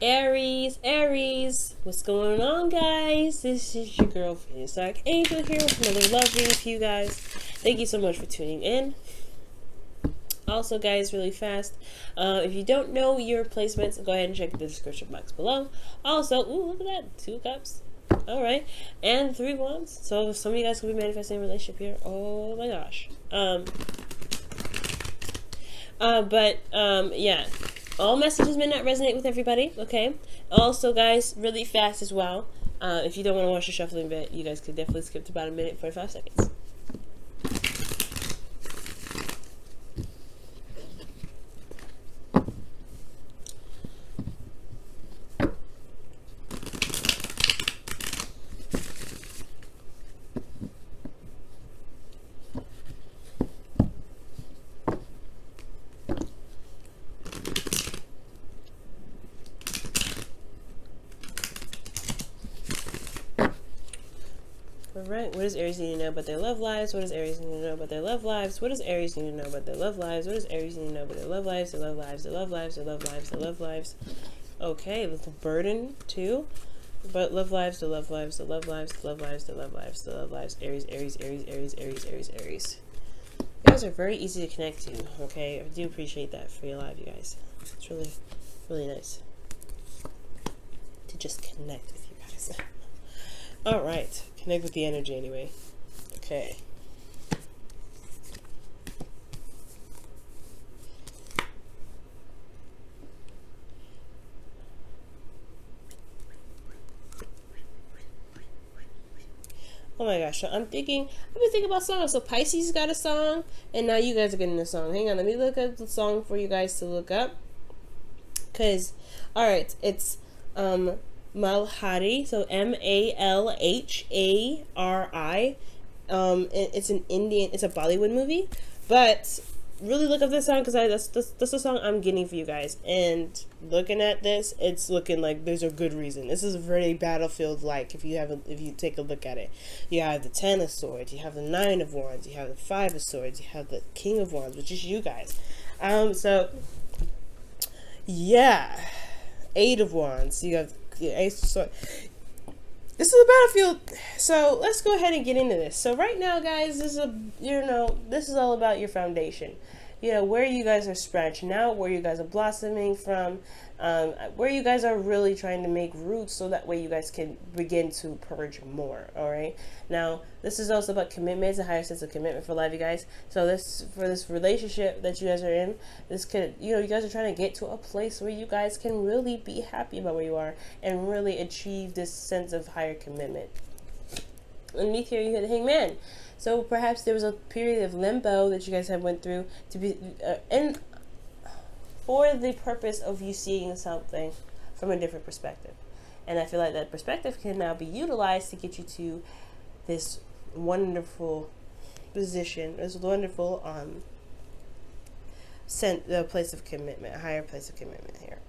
Aries, what's going on, guys? This is your girl, Phoenix Archangel, here with another love reading for you guys. Thank you so much for tuning in. Also, guys, really fast, if you don't know your placements, go ahead and check the description box below. Also, ooh, look at that, 2 cups. All right, and 3 wands. So some of you guys will be manifesting a relationship here. Oh my gosh. Yeah. All messages may not resonate with everybody, okay? Also, guys, really fast as well. If you don't want to watch the shuffling bit, you guys could definitely skip to about 1 minute, 45 seconds. Alright, what does Aries need to know about their love lives? What does Aries need to know about their love lives? What does Aries need to know about their love lives? What does Aries need to know about their love lives? Their love lives, their love lives, their love lives, their love lives. Okay, little burden too. But love lives, the love lives, the love lives, the love lives, the love lives, the love lives. Aries, Aries, Aries, Aries, Aries, Aries, Aries. You guys are very easy to connect to, okay? I do appreciate that for your life, you guys. It's really, really nice to just connect with you guys. Alright. Connect with the energy anyway. Okay. Oh my gosh, so I've been thinking about songs. So Pisces got a song, and now you guys are getting a song. Hang on, let me look up the song for you guys to look up. Cause, alright, it's Malhari, so Malhari. It's an Indian, it's a Bollywood movie, but really look up this song because that's the song I'm getting for you guys. And looking at this, it's looking like there's a good reason. This is very Battlefield-like. If you take a look at it, you have the 10 of Swords, you have the 9 of Wands, you have the 5 of Swords, you have the King of Wands, which is you guys. So yeah, 8 of Wands. You have Ace of Swords. This is a battlefield, so let's go ahead and get into this. So right now, guys, this is all about your foundation. Where you guys are branching out, where you guys are blossoming from, where you guys are really trying to make roots, so that way you guys can begin to purge more. All right. Now, this is also about commitment. It's a higher sense of commitment for life, you guys. So for this relationship that you guys are in, this could, you guys are trying to get to a place where you guys can really be happy about where you are and really achieve this sense of higher commitment. Underneath here, you hit the Hangman. So perhaps there was a period of limbo that you guys have went through to be, and for the purpose of you seeing something from a different perspective. And I feel like that perspective can now be utilized to get you to this wonderful position, this wonderful place of commitment, a higher place of commitment here.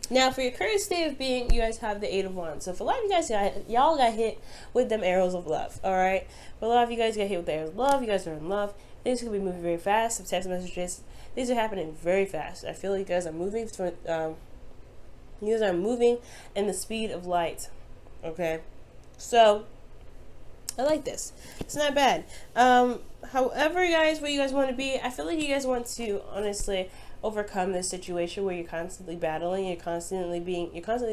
Now, for your current state of being, you guys have the 8 of Wands. So for a lot of you guys, y'all got hit with them arrows of love, all right? For a lot of you guys got hit with the arrows of love. You guys are in love. Things can be moving very fast. Some text messages. These are happening very fast. I feel like you guys are moving in the speed of light, okay? So I like this. It's not bad. However, guys, where you guys want to be, I feel like you guys want to honestly overcome this situation where you're constantly battling, you're constantly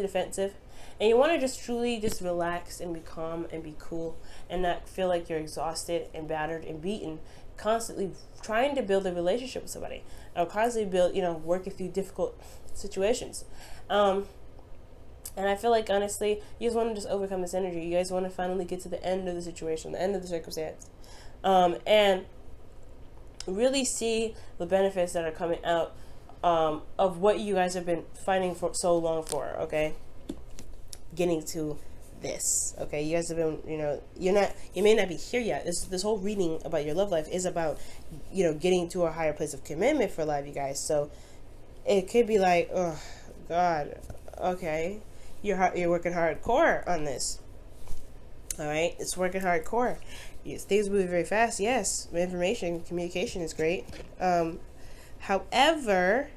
defensive, and you want to just truly just relax and be calm and be cool and not feel like you're exhausted and battered and beaten, constantly trying to build a relationship with somebody, or constantly working through difficult situations. And I feel like, honestly, you guys want to just overcome this energy. You guys want to finally get to the end of the situation, the end of the circumstance, and really see the benefits that are coming out of what you guys have been fighting for so long for, okay? Getting to this, okay? You guys have been, you may not be here yet. This whole reading about your love life is about, getting to a higher place of commitment for life, you guys. So it could be like, oh, God, okay. You're working hardcore on this. All right? It's working hardcore. Yes, things move very fast. Yes, information, communication is great. However,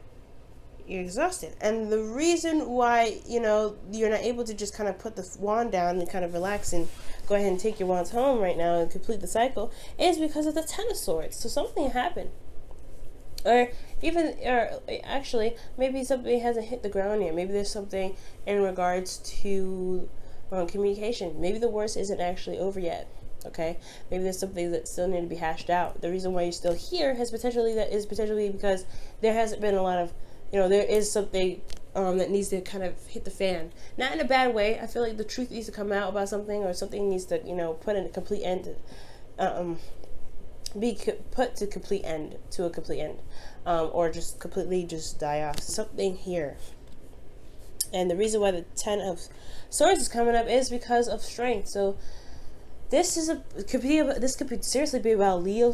you're exhausted. And the reason why, you know, you're not able to just kind of put the wand down and kind of relax and go ahead and take your wands home right now and complete the cycle is because of the Ten of Swords. So something happened. Or even, or actually, maybe something hasn't hit the ground yet. Maybe there's something in regards to communication. Maybe the worst isn't actually over yet. Okay, maybe there's something that still need to be hashed out. The reason why you're still here is potentially because there hasn't been a lot of, you know, there is something that needs to kind of hit the fan. Not in a bad way. I feel like the truth needs to come out about something, or something needs to, you know, put in a complete end. Be put to complete end, to a complete end, or just completely just die off. Something here. And the reason why the Ten of Swords is coming up is because of strength. So this could seriously be about Leo,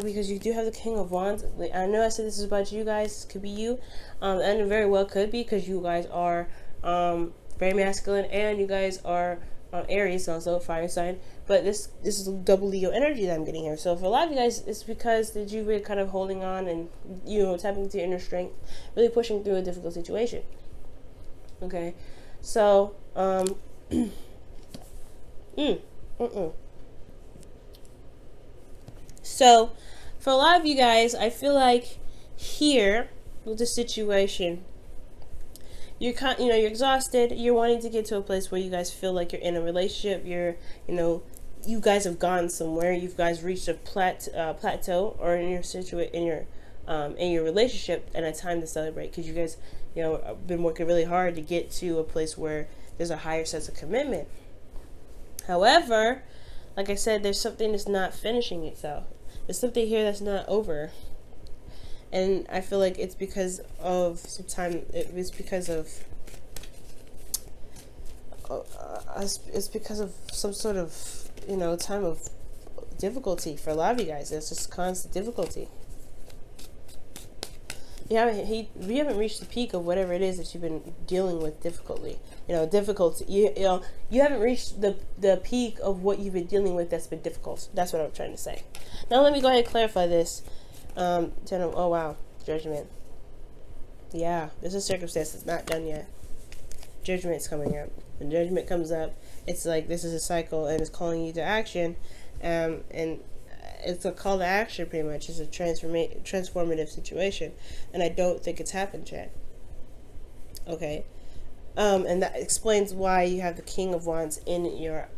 because you do have the King of Wands. I know I said this is about you guys. It could be you, and it very well could be, because you guys are very masculine, and you guys are Aries, also fire sign. But this is double Leo energy that I'm getting here. So for a lot of you guys, it's because that you've been kind of holding on and, you know, tapping into your inner strength, really pushing through a difficult situation. Okay, so So, for a lot of you guys, I feel like here with the situation, you're exhausted. You're wanting to get to a place where you guys feel like you're in a relationship. You guys have gone somewhere. You guys reached a plateau, or in your relationship, and a time to celebrate, because you guys, you know, have been working really hard to get to a place where there's a higher sense of commitment. However, like I said, there's something that's not finishing itself. There's something here that's not over. And I feel like it's because of it's because of some sort of, you know, time of difficulty for a lot of you guys. It's just constant difficulty. We haven't reached the peak of whatever it is that you've been dealing with difficulty. You haven't reached the peak of what you've been dealing with that's been difficult. That's what I'm trying to say. Now let me go ahead and clarify this. Oh wow, Judgment. Yeah, this is circumstance. It's not done yet. Judgment's coming up. When Judgment comes up, it's like this is a cycle, and it's calling you to action, and it's a call to action, pretty much. It's a transformative situation, and I don't think it's happened yet. Okay, and that explains why you have the King of Wands in your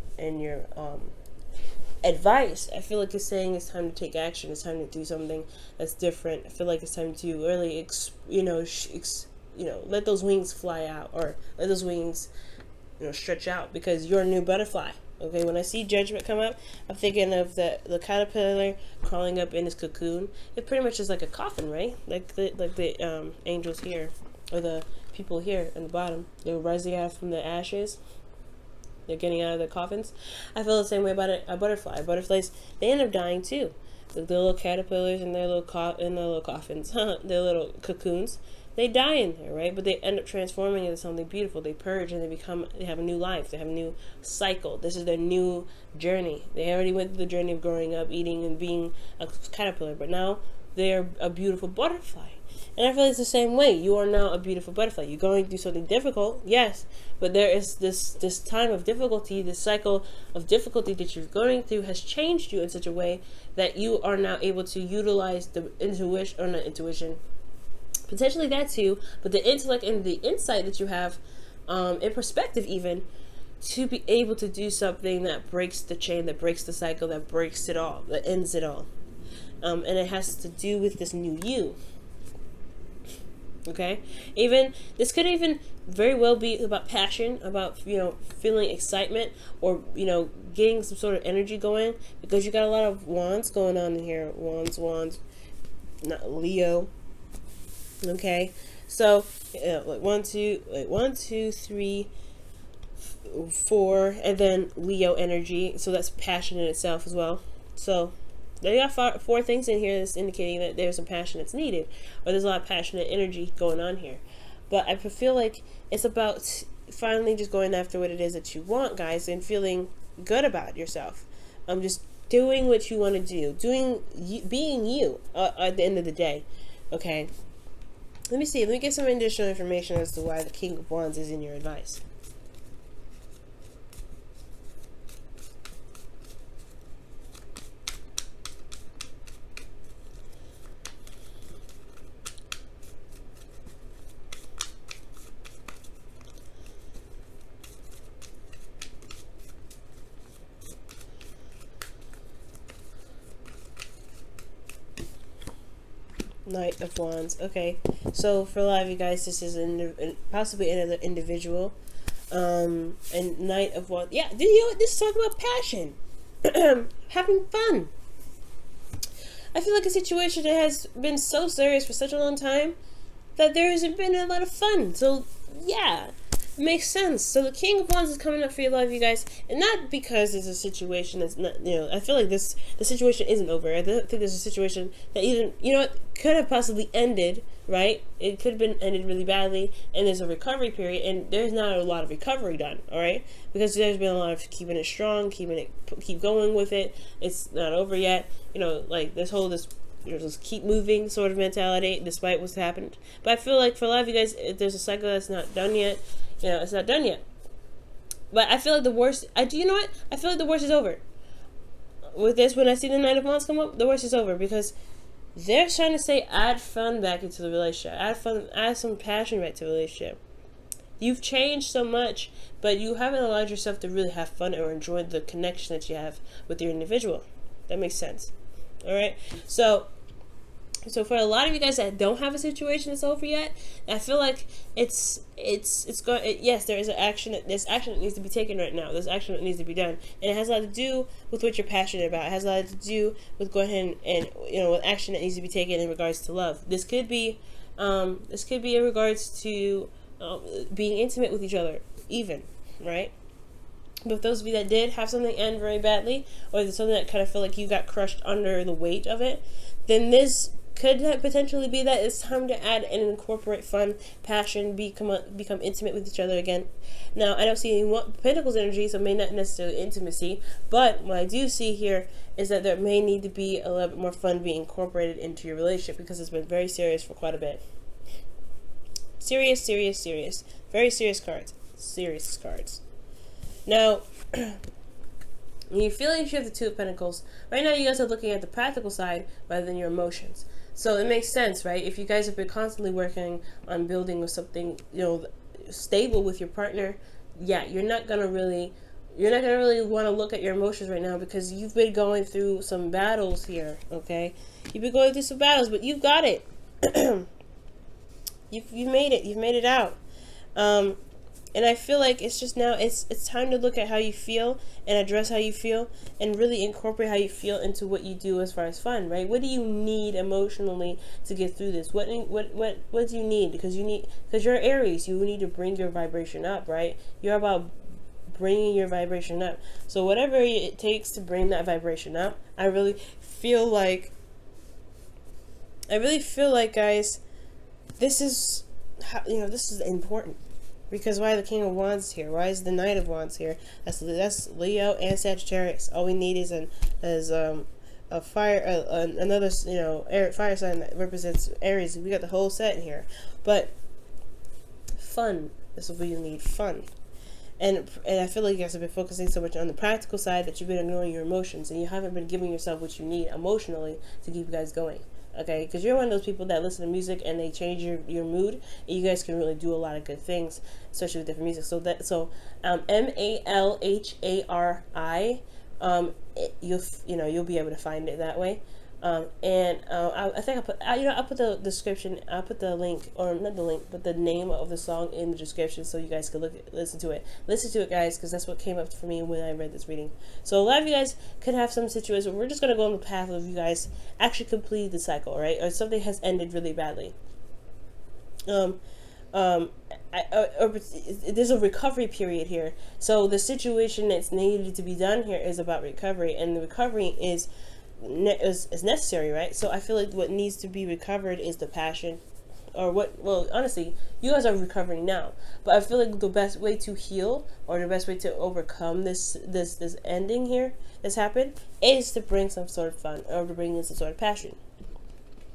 advice. I feel like it's saying it's time to take action. It's time to do something that's different. I feel like it's time to really, let those wings fly out, or let those wings, stretch out, because you're a new butterfly. Okay, when I see Judgment come up, I'm thinking of the caterpillar crawling up in his cocoon. It pretty much is like a coffin, right? Like the angels here, or the people here in the bottom. They're rising out from the ashes. They're getting out of their coffins. I feel the same way about a butterfly. Butterflies, they end up dying too. The little caterpillars in their little coffins, their little cocoons. They die in there, right? But they end up transforming into something beautiful. They purge and they have a new life. They have a new cycle. This is their new journey. They already went through the journey of growing up, eating, and being a caterpillar. But now they're a beautiful butterfly. And I feel it's the same way. You are now a beautiful butterfly. You're going through something difficult, yes. But there is this time of difficulty, this cycle of difficulty that you're going through has changed you in such a way that you are now able to utilize the potentially that too, but the intellect and the insight that you have, in perspective even, to be able to do something that breaks the chain, that breaks the cycle, that breaks it all, that ends it all. And it has to do with this new you. Okay? This could even very well be about passion, about, feeling excitement, or, getting some sort of energy going, because you got a lot of wands going on in here. Wands, not Leo. Okay, so 1, 2, 3, 4, and then Leo energy. So that's passion in itself as well. So there you got four things in here that's indicating that there's some passion that's needed, or there's a lot of passionate energy going on here. But I feel like it's about finally just going after what it is that you want, guys, and feeling good about yourself. Just doing what you want to do, being you at the end of the day. Okay. Let me see. Let me get some additional information as to why the King of Wands is in your advice. Knight of Wands. Okay, so for a lot of you guys, this is possibly another individual. And Knight of Wands. Yeah, you know what? This is talking about passion, having fun. I feel like a situation that has been so serious for such a long time that there hasn't been a lot of fun. So yeah, it makes sense. So the King of Wands is coming up for a lot of you guys, and not because it's a situation that's not, you know, I feel like the situation isn't over. I think there's a situation that even, you know what, could have possibly ended, right? It could have been ended really badly, and there's a recovery period, and there's not a lot of recovery done, all right? Because there's been a lot of keeping it strong, keep going with it. It's not over yet, you know, like this just keep moving sort of mentality despite what's happened. But I feel like for a lot of you guys, if there's a cycle that's not done yet, you know, it's not done yet. But I feel like the worst, you know what? I feel like the worst is over. With this, when I see the Knight of Wands come up, the worst is over, because they're trying to say add fun back into the relationship. Add fun, add some passion back to the relationship. You've changed so much, but you haven't allowed yourself to really have fun or enjoy the connection that you have with your individual. That makes sense. All right? So for a lot of you guys that don't have a situation that's over yet, I feel like it's going. Yes, there is there's action that needs to be taken right now. There's action that needs to be done, and it has a lot to do with what you're passionate about. It has a lot to do with going ahead and you know, with action that needs to be taken in regards to love. This could be in regards to being intimate with each other, even, right? But those of you that did have something end very badly, or there's something that kind of feel like you got crushed under the weight of it, then this could potentially be that it's time to add and incorporate fun, passion, become intimate with each other again. Now, I don't see any Pentacles energy, so it may not necessarily intimacy, but what I do see here is that there may need to be a little bit more fun being incorporated into your relationship, because it's been very serious for quite a bit. Serious. Very serious cards. Serious cards. Now, when you're feeling you have the Two of Pentacles, right now you guys are looking at the practical side rather than your emotions. So it makes sense, right? If you guys have been constantly working on building with something, you know, stable with your partner, yeah, you're not gonna really want to look at your emotions right now, because you've been going through some battles here, okay? You've been going through some battles, but you've got it. You've made it. You've made it out. And I feel like it's just now, it's time to look at how you feel and address how you feel, and really incorporate how you feel into what you do as far as fun, right? What do you need emotionally to get through this? What do you need? Because you're Aries, you need to bring your vibration up, right? You're about bringing your vibration up. So whatever it takes to bring that vibration up, I really feel like, guys, this is how, you know, this is important. Because why the King of Wands here? Why is the Knight of Wands here? That's Leo and Sagittarius. All we need is a fire, another, you know, fire sign that represents Aries. We got the whole set in here. But fun. That's what you need. Fun. And I feel like you guys have been focusing so much on the practical side that you've been ignoring your emotions, and you haven't been giving yourself what you need emotionally to keep you guys going. Okay, because you're one of those people that listen to music and they change your mood, and you guys can really do a lot of good things, especially with different music. So Malhari, you'll be able to find it that way. I think I'll put the description. I'll put the link, or not the link, but the name of the song in the description, so you guys can listen to it. Listen to it, guys, because that's what came up for me when I read this reading. So a lot of you guys could have some situations where we're just gonna go on the path of you guys actually complete the cycle, right? Or something has ended really badly. There's a recovery period here. So the situation that's needed to be done here is about recovery, and the recovery is necessary, right? So I feel like what needs to be recovered is the passion, or well, honestly, you guys are recovering now, but I feel like the best way to heal, or the best way to overcome this ending here that's happened, is to bring some sort of fun, or to bring in some sort of passion.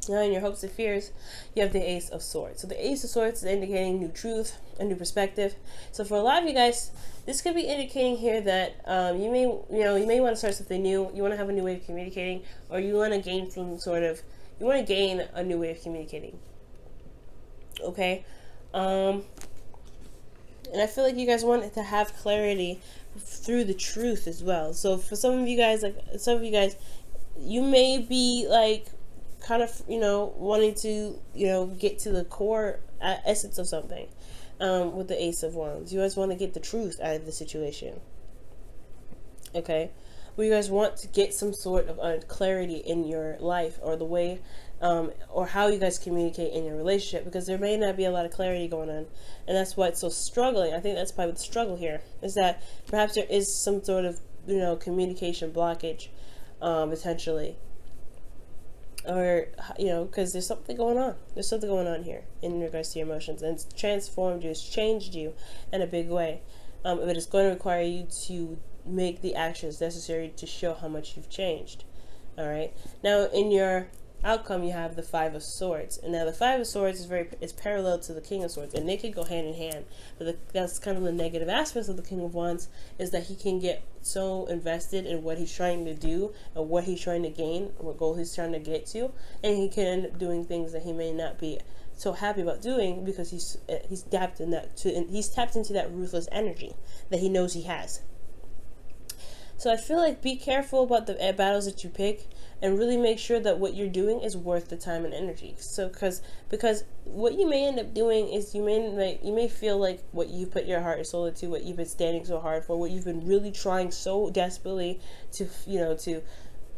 Now, in your hopes and fears, you have the Ace of Swords. So the Ace of Swords is indicating new truth, a new perspective. So for a lot of you guys, this could be indicating here that you may want to start something new. You want to have a new way of communicating, or you want to gain a new way of communicating. Okay, and I feel like you guys want to have clarity through the truth as well. So for some of you guys, you may be like kind of, wanting to, get to the core essence of something with the Ace of Wands. You guys want to get the truth out of the situation. Okay? Well, you guys want to get some sort of clarity in your life, or the way, or how you guys communicate in your relationship, because there may not be a lot of clarity going on. And that's why it's so struggling. I think that's probably the struggle here, is that perhaps there is some sort of, communication blockage, potentially. Or, because there's something going on. There's something going on here in regards to your emotions. And it's transformed you. It's changed you in a big way. But it's going to require you to make the actions necessary to show how much you've changed. Alright? Now, in your outcome, you have the Five of Swords. And now the Five of Swords is parallel to the King of Swords. And they could go hand in hand. But that's kind of the negative aspects of the King of Wands, is that he can get so invested in what he's trying to do, and what he's trying to gain, what goal he's trying to get to, and he can end up doing things that he may not be so happy about doing, because he's tapped into that ruthless energy that he knows he has. So I feel like be careful about the battles that you pick, and really make sure that what you're doing is worth the time and energy. So because what you may end up doing is you may feel like what you put your heart and soul into, what you've been standing so hard for, what you've been really trying so desperately to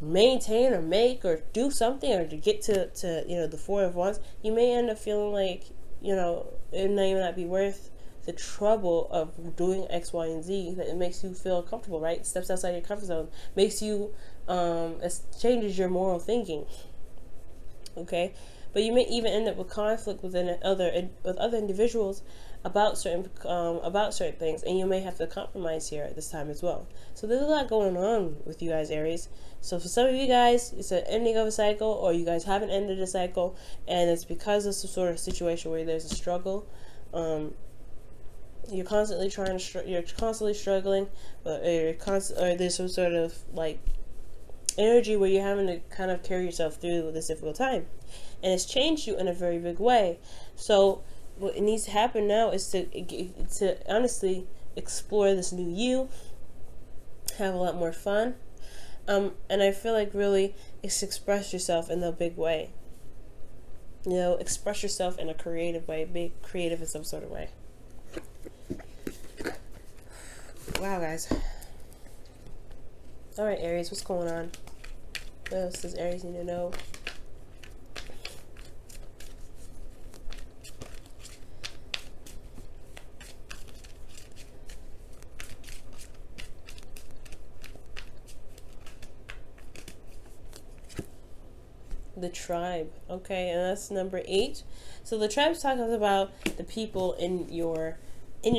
maintain or make or do something, or to get to the Four of Wands, you may end up feeling like it may not be worth the trouble of doing X, Y, and Z. That it makes you feel comfortable, right? Steps outside your comfort zone, makes you it changes your moral thinking. Okay, but you may even end up with conflict with other individuals about certain things, and you may have to compromise here at this time as well. So there's a lot going on with you guys, Aries. So for some of you guys, it's an ending of a cycle, or you guys haven't ended a cycle, and it's because of some sort of situation where there's a struggle. You're constantly struggling, or there's some sort of like energy where you're having to kind of carry yourself through this difficult time, and it's changed you in a very big way. So what needs to happen now is to honestly explore this new you, have a lot more fun, and I feel like really it's express yourself in a big way. Express yourself in a creative way. Be creative in some sort of way. Wow, guys. Alright, Aries, what's going on? What else does Aries need to know? The tribe. Okay, and that's number 8. So the tribe's talking about the people in your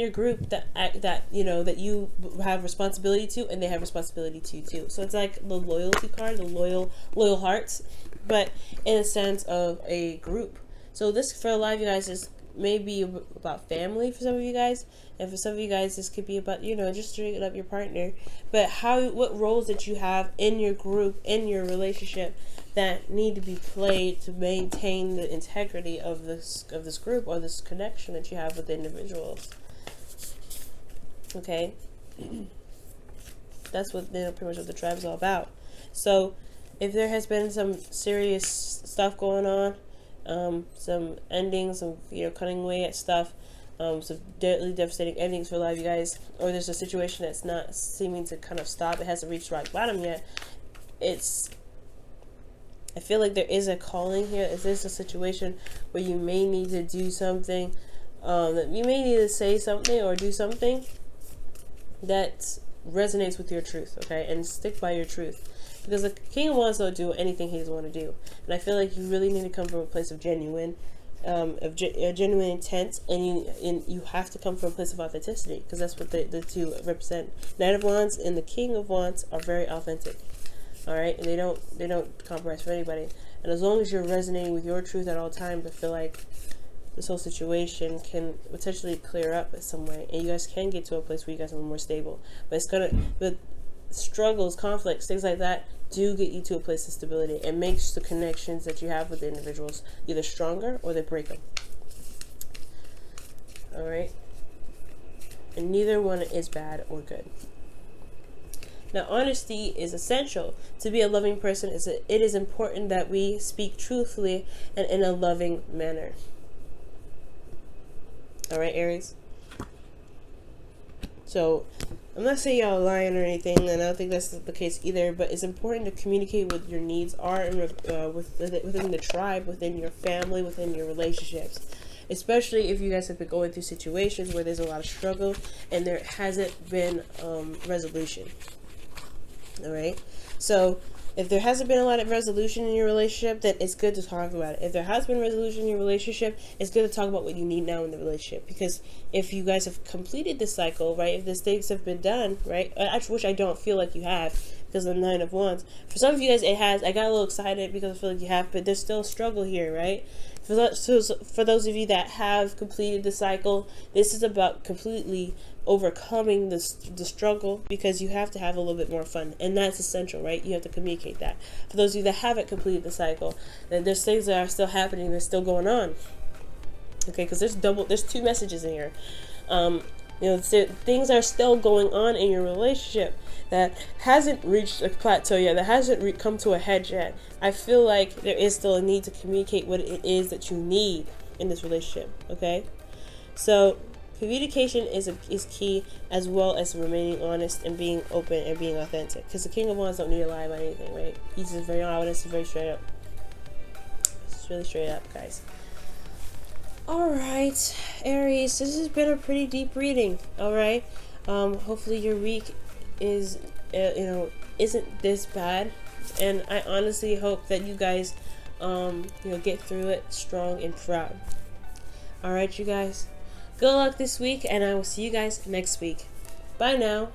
group that you have responsibility to, and they have responsibility to too. So it's like the loyalty card, the loyal hearts, but in a sense of a group. So this, for a lot of you guys, is maybe about family for some of you guys, and for some of you guys this could be about just stringing up your partner. But what roles that you have in your group, in your relationship, that need to be played to maintain the integrity of this group, or this connection that you have with the individuals. Okay, that's what pretty much what the tribe is all about. So if there has been some serious stuff going on, some endings, some cutting away at stuff, some deadly devastating endings for a lot of you guys, or there's a situation that's not seeming to kind of stop, it hasn't reached rock bottom yet, I feel like there is a calling here. Is this a situation where you may need to do something, that you may need to say something or do something that resonates with your truth, okay? And stick by your truth. Because the King of Wands don't do anything he doesn't want to do. And I feel like you really need to come from a place of genuine intent, and you have to come from a place of authenticity, because that's what the two represent. Knight of Wands and the King of Wands are very authentic. All right, and they don't compromise for anybody. And as long as you're resonating with your truth at all times, I feel like this whole situation can potentially clear up in some way, and you guys can get to a place where you guys are more stable. But but struggles, conflicts, things like that do get you to a place of stability. It makes the connections that you have with the individuals either stronger or they break them. All right, and neither one is bad or good. Now, honesty is essential. To be a loving person, it is important that we speak truthfully and in a loving manner. All right, Aries? So, I'm not saying y'all lying or anything, and I don't think that's the case either, but it's important to communicate what your needs are within the tribe, within your family, within your relationships. Especially if you guys have been going through situations where there's a lot of struggle and there hasn't been resolution. All right, so if there hasn't been a lot of resolution in your relationship, then it's good to talk about it. If there has been resolution in your relationship, it's good to talk about what you need now in the relationship. Because if you guys have completed the cycle, right, if the things have been done, right, which I don't feel like you have because of the 9 of Wands. For some of you guys, it has. I got a little excited because I feel like you have, but there's still a struggle here, right? For those of you that have completed the cycle, this is about completely overcoming the struggle, because you have to have a little bit more fun, and that's essential, right? You have to communicate that. For those of you that haven't completed the cycle, then there's things that are still happening, they're still going on, okay? Because there's 2 messages in here. Things are still going on in your relationship that hasn't reached a plateau yet, that hasn't come to a head yet. I feel like there is still a need to communicate what it is that you need in this relationship, okay? So communication is key, as well as remaining honest and being open and being authentic. Because the King of Wands don't need to lie about anything, right? He's just very honest and very straight up. It's really straight up, guys. Alright, Aries, this has been a pretty deep reading, alright? Hopefully your week is, isn't this bad. And I honestly hope that you guys, get through it strong and proud. Alright, you guys. Good luck this week, and I will see you guys next week. Bye now.